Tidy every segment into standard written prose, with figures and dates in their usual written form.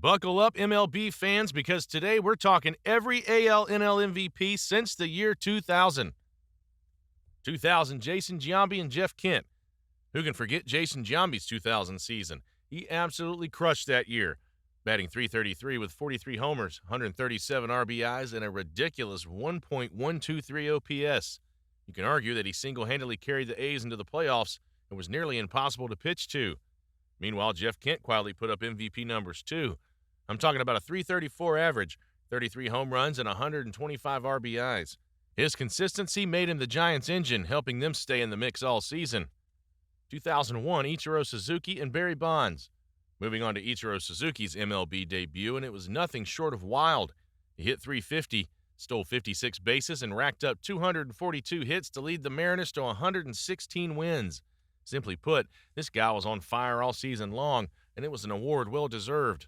Buckle up, MLB fans, because today we're talking every AL/NL MVP since the year 2000. 2000, Jason Giambi and Jeff Kent. Who can forget Jason Giambi's 2000 season? He absolutely crushed that year, batting .333 with 43 homers, 137 RBIs, and a ridiculous 1.123 OPS. You can argue that he single-handedly carried the A's into the playoffs and was nearly impossible to pitch to. Meanwhile, Jeff Kent quietly put up MVP numbers too. I'm talking about a .334 average, 33 home runs, and 125 RBIs. His consistency made him the Giants' engine, helping them stay in the mix all season. 2001, Ichiro Suzuki and Barry Bonds. Moving on to Ichiro Suzuki's MLB debut, and it was nothing short of wild. He hit .350, stole 56 bases, and racked up 242 hits to lead the Mariners to 116 wins. Simply put, this guy was on fire all season long, and it was an award well-deserved.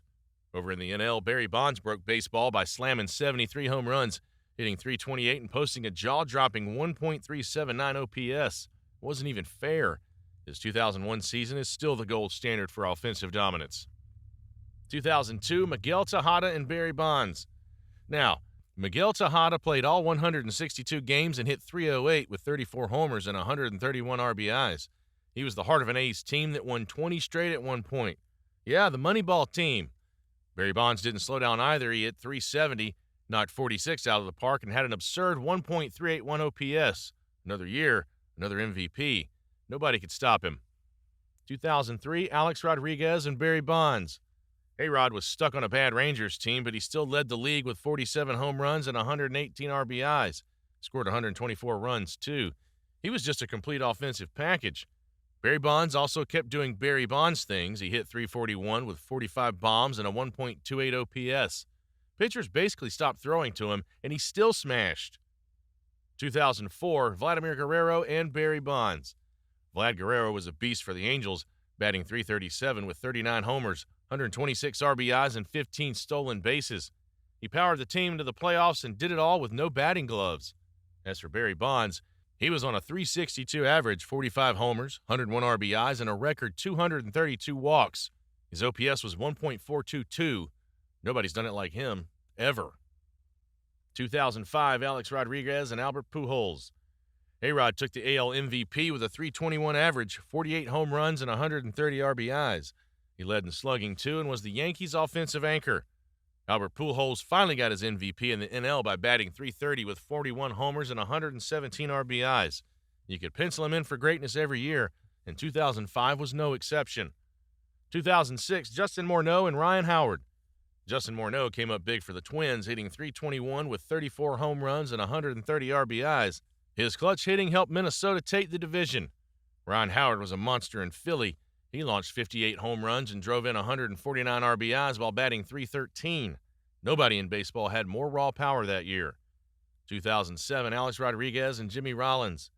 Over in the NL, Barry Bonds broke baseball by slamming 73 home runs, hitting .328 and posting a jaw-dropping 1.379 OPS. It wasn't even fair. His 2001 season is still the gold standard for offensive dominance. 2002, Miguel Tejada and Barry Bonds. Now, Miguel Tejada played all 162 games and hit .308 with 34 homers and 131 RBIs. He was the heart of an A's team that won 20 straight at one point. Yeah, the Moneyball team. Barry Bonds didn't slow down either. He hit .370, knocked 46 out of the park, and had an absurd 1.381 OPS. Another year, another MVP. Nobody could stop him. 2003, Alex Rodriguez and Barry Bonds. A-Rod was stuck on a bad Rangers team, but he still led the league with 47 home runs and 118 RBIs. Scored 124 runs, too. He was just a complete offensive package. Barry Bonds also kept doing Barry Bonds things. He hit .341 with 45 bombs and a 1.28 OPS. Pitchers basically stopped throwing to him, and he still smashed. 2004, Vladimir Guerrero and Barry Bonds. Vlad Guerrero was a beast for the Angels, batting .337 with 39 homers, 126 RBIs, and 15 stolen bases. He powered the team to the playoffs and did it all with no batting gloves. As for Barry Bonds, he was on a .362 average, 45 homers, 101 RBIs, and a record 232 walks. His OPS was 1.422. Nobody's done it like him, ever. 2005, Alex Rodriguez and Albert Pujols. A-Rod took the AL MVP with a .321 average, 48 home runs, and 130 RBIs. He led in slugging, too, and was the Yankees' offensive anchor. Albert Pujols finally got his MVP in the NL by batting .330 with 41 homers and 117 RBIs. You could pencil him in for greatness every year, and 2005 was no exception. 2006, Justin Morneau and Ryan Howard. Justin Morneau came up big for the Twins, hitting .321 with 34 home runs and 130 RBIs. His clutch hitting helped Minnesota take the division. Ryan Howard was a monster in Philly. He launched 58 home runs and drove in 149 RBIs while batting .313. Nobody in baseball had more raw power that year. 2007, Alex Rodriguez and Jimmy Rollins.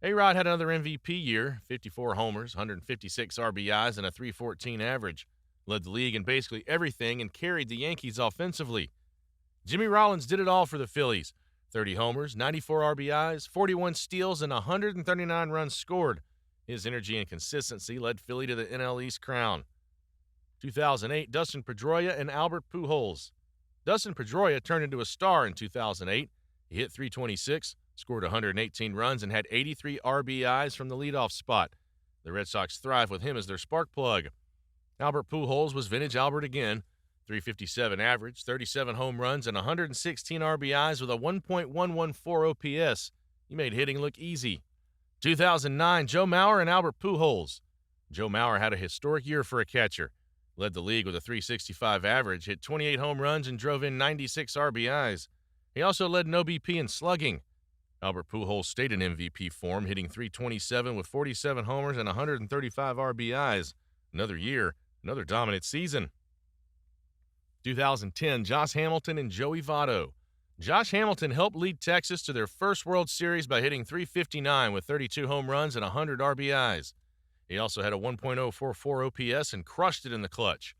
A-Rod had another MVP year, 54 homers, 156 RBIs, and a .314 average. Led the league in basically everything and carried the Yankees offensively. Jimmy Rollins did it all for the Phillies. 30 homers, 94 RBIs, 41 steals, and 139 runs scored. His energy and consistency led Philly to the NL East crown. 2008, Dustin Pedroia and Albert Pujols. Dustin Pedroia turned into a star in 2008. He hit .326, scored 118 runs, and had 83 RBIs from the leadoff spot. The Red Sox thrived with him as their spark plug. Albert Pujols was vintage Albert again. .357 average, 37 home runs, and 116 RBIs with a 1.114 OPS. He made hitting look easy. 2009, Joe Mauer and Albert Pujols. Joe Mauer had a historic year for a catcher. Led the league with a .365 average, hit 28 home runs, and drove in 96 RBIs. He also led an OBP in slugging. Albert Pujols stayed in MVP form, hitting .327 with 47 homers and 135 RBIs. Another year, another dominant season. 2010, Josh Hamilton and Joey Votto. Josh Hamilton helped lead Texas to their first World Series by hitting .359 with 32 home runs and 100 RBIs. He also had a 1.044 OPS and crushed it in the clutch.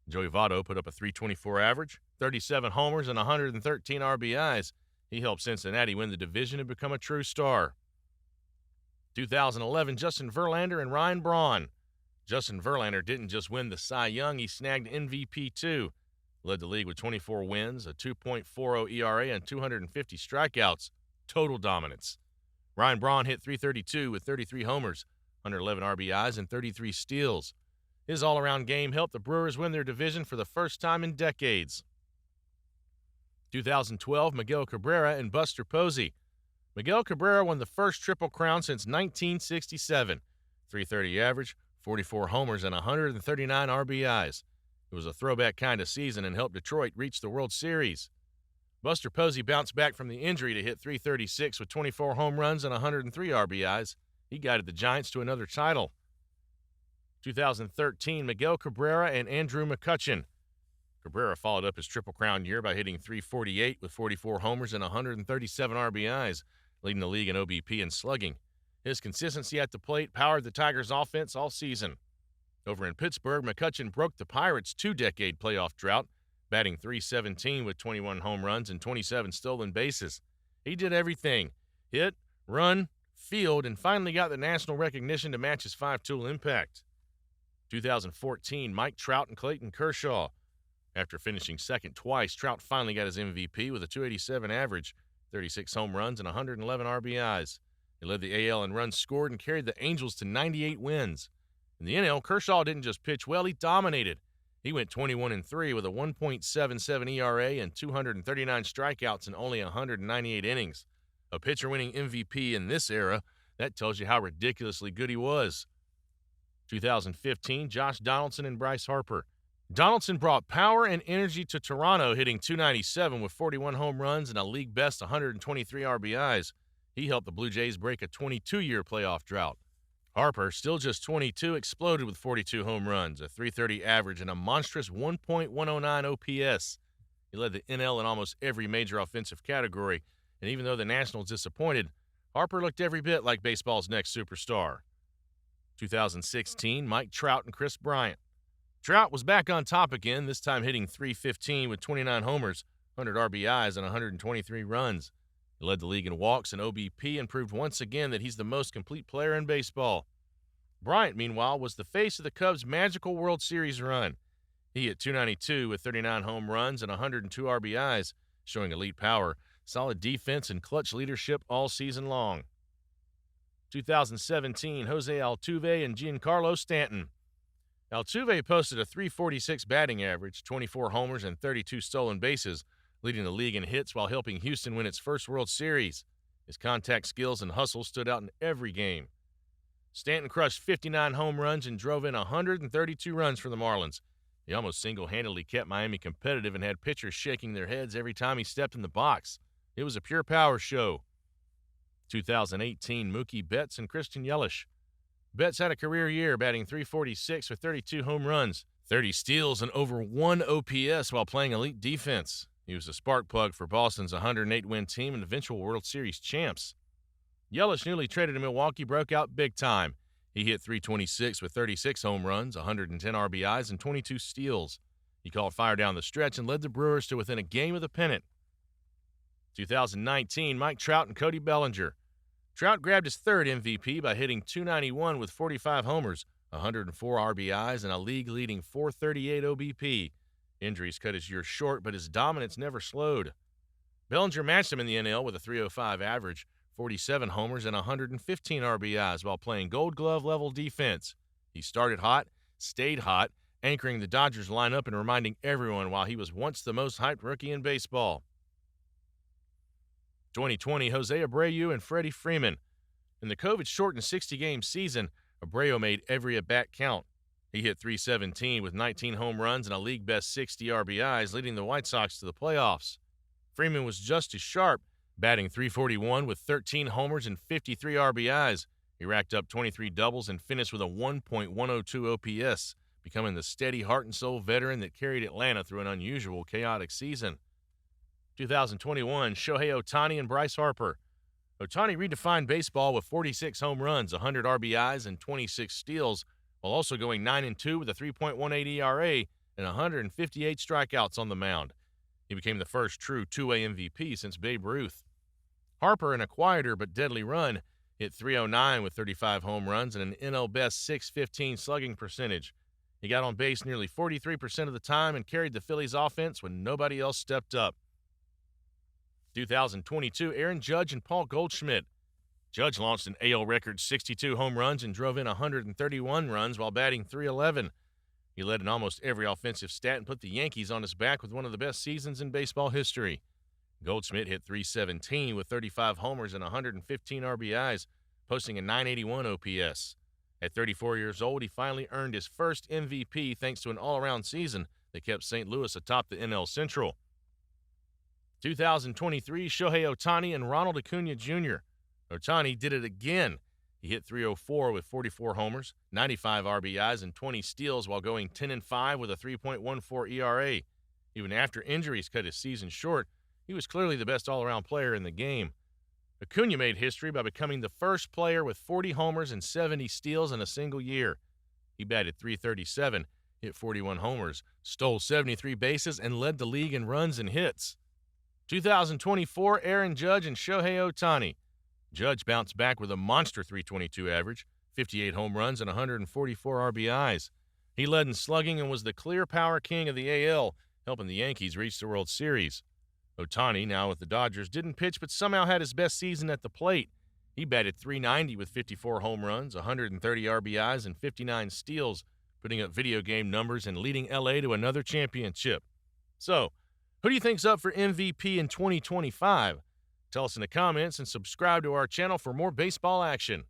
Joey Votto put up a .324 average, 37 homers, and 113 RBIs. He helped Cincinnati win the division and become a true star. 2011, Justin Verlander and Ryan Braun. Justin Verlander didn't just win the Cy Young, he snagged MVP too. Led the league with 24 wins, a 2.40 ERA, and 250 strikeouts. Total dominance. Ryan Braun hit .332 with 33 homers, 111 RBIs, and 33 steals. His all-around game helped the Brewers win their division for the first time in decades. 2012, Miguel Cabrera and Buster Posey. Miguel Cabrera won the first Triple Crown since 1967. .330 average, 44 homers, and 139 RBIs. It was a throwback kind of season and helped Detroit reach the World Series. Buster Posey bounced back from the injury to hit .336 with 24 home runs and 103 RBIs. He guided the Giants to another title. 2013, Miguel Cabrera and Andrew McCutchen. Cabrera followed up his Triple Crown year by hitting .348 with 44 homers and 137 RBIs, leading the league in OBP and slugging. His consistency at the plate powered the Tigers' offense all season. Over in Pittsburgh, McCutchen broke the Pirates' two-decade playoff drought, batting .317 with 21 home runs and 27 stolen bases. He did everything: hit, run, field, and finally got the national recognition to match his five-tool impact. 2014, Mike Trout and Clayton Kershaw. After finishing second twice, Trout finally got his MVP with a .287 average, 36 home runs, and 111 RBIs. He led the AL in runs scored and carried the Angels to 98 wins. In the NL, Kershaw didn't just pitch well, he dominated. He went 21-3 with a 1.77 ERA and 239 strikeouts in only 198 innings. A pitcher winning MVP in this era, that tells you how ridiculously good he was. 2015, Josh Donaldson and Bryce Harper. Donaldson brought power and energy to Toronto, hitting .297 with 41 home runs and a league-best 123 RBIs. He helped the Blue Jays break a 22-year playoff drought. Harper, still just 22, exploded with 42 home runs, a .330 average, and a monstrous 1.109 OPS. He led the NL in almost every major offensive category, and even though the Nationals disappointed, Harper looked every bit like baseball's next superstar. 2016, Mike Trout and Chris Bryant. Trout was back on top again, this time hitting .315 with 29 homers, 100 RBIs, and 123 runs. He led the league in walks and OBP and proved once again that he's the most complete player in baseball. Bryant, meanwhile, was the face of the Cubs' magical World Series run. He hit .292 with 39 home runs and 102 RBIs, showing elite power, solid defense, and clutch leadership all season long. 2017, Jose Altuve and Giancarlo Stanton. Altuve posted a .346 batting average, 24 homers, and 32 stolen bases, leading the league in hits while helping Houston win its first World Series. His contact skills and hustle stood out in every game. Stanton crushed 59 home runs and drove in 132 runs for the Marlins. He almost single-handedly kept Miami competitive and had pitchers shaking their heads every time he stepped in the box. It was a pure power show. 2018, Mookie Betts and Christian Yelich. Betts had a career year, batting .346 with 32 home runs, 30 steals, and over 1 OPS while playing elite defense. He was a spark plug for Boston's 108-win team and eventual World Series champs. Yelich, newly traded to Milwaukee, broke out big time. He hit .326 with 36 home runs, 110 RBIs, and 22 steals. He called fire down the stretch and led the Brewers to within a game of the pennant. 2019, Mike Trout and Cody Bellinger. Trout grabbed his third MVP by hitting .291 with 45 homers, 104 RBIs, and a league-leading .438 OBP. Injuries cut his year short, but his dominance never slowed. Bellinger matched him in the NL with a .305 average, 47 homers, and 115 RBIs while playing Gold Glove-level defense. He started hot, stayed hot, anchoring the Dodgers lineup and reminding everyone why he was once the most hyped rookie in baseball. 2020, Jose Abreu and Freddie Freeman. In the COVID-shortened 60-game season, Abreu made every at-bat count. He hit .317 with 19 home runs and a league-best 60 RBIs, leading the White Sox to the playoffs. Freeman was just as sharp, batting .341 with 13 homers and 53 RBIs. He racked up 23 doubles and finished with a 1.102 OPS, becoming the steady heart and soul veteran that carried Atlanta through an unusual, chaotic season. 2021, Shohei Ohtani and Bryce Harper. Ohtani redefined baseball with 46 home runs, 100 RBIs, and 26 steals, while also going 9-2 with a 3.18 ERA and 158 strikeouts on the mound. He became the first true two-way MVP since Babe Ruth. Harper, in a quieter but deadly run, hit .309 with 35 home runs and an NL best .615 slugging percentage. He got on base nearly 43% of the time and carried the Phillies' offense when nobody else stepped up. 2022, Aaron Judge and Paul Goldschmidt. Judge launched an AL record 62 home runs and drove in 131 runs while batting .311. He led in almost every offensive stat and put the Yankees on his back with one of the best seasons in baseball history. Goldschmidt hit .317 with 35 homers and 115 RBIs, posting a .981 OPS. At 34 years old, he finally earned his first MVP thanks to an all-around season that kept St. Louis atop the NL Central. 2023, Shohei Ohtani and Ronald Acuna Jr. Ohtani did it again. He hit .304 with 44 homers, 95 RBIs, and 20 steals while going 10-5 with a 3.14 ERA. Even after injuries cut his season short, he was clearly the best all-around player in the game. Acuna made history by becoming the first player with 40 homers and 70 steals in a single year. He batted .337, hit 41 homers, stole 73 bases, and led the league in runs and hits. 2024, Aaron Judge and Shohei Ohtani. Judge bounced back with a monster .322 average, 58 home runs, and 144 RBIs. He led in slugging and was the clear power king of the AL, helping the Yankees reach the World Series. Ohtani, now with the Dodgers, didn't pitch but somehow had his best season at the plate. He batted .390 with 54 home runs, 130 RBIs, and 59 steals, putting up video game numbers and leading LA to another championship. So, who do you think's up for MVP in 2025? Tell us in the comments and subscribe to our channel for more baseball action.